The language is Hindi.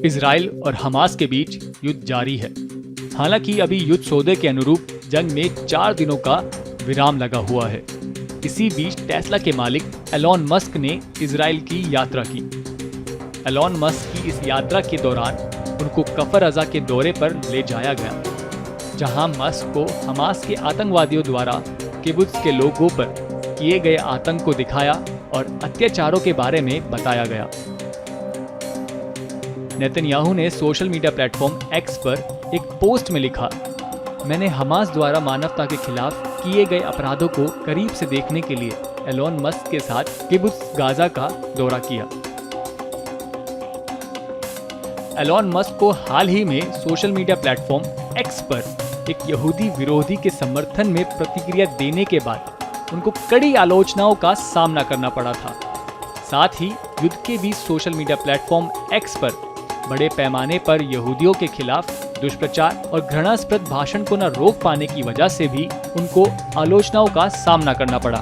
इजराइल और हमास के बीच युद्ध जारी है। हालांकि अभी युद्ध सौदे के अनुरूप जंग में 4 दिनों का विराम लगा हुआ है। इसी बीच टेस्ला के मालिक एलॉन मस्क ने इजराइल की यात्रा की। एलॉन मस्क की इस यात्रा के दौरान उनको कफर अज़ा के दौरे पर ले जाया गया, जहां मस्क को हमास के आतंकवादियों द्वारा किबुत्ज के लोगों पर किए गए आतंक को दिखाया और अत्याचारों के बारे में बताया गया। नेतन्याहू ने सोशल मीडिया प्लेटफॉर्म एक्स पर एक पोस्ट में लिखा, मैंने हमास द्वारा मानवता के खिलाफ किए गए अपराधों को करीब से देखने के लिए एलॉन मस्क के साथ किबुत्ज गाजा का दौरा किया। एलॉन मस्क को हाल ही में सोशल मीडिया प्लेटफॉर्म एक्स पर एक यहूदी विरोधी के समर्थन में प्रतिक्रिया देने के बाद उनको कड़ी आलोचनाओं का सामना करना पड़ा था। साथ ही युद्ध के बीच सोशल मीडिया प्लेटफॉर्म एक्स पर बड़े पैमाने पर यहूदियों के खिलाफ दुष्प्रचार और घृणास्पद भाषण को न रोक पाने की वजह से भी उनको आलोचनाओं का सामना करना पड़ा।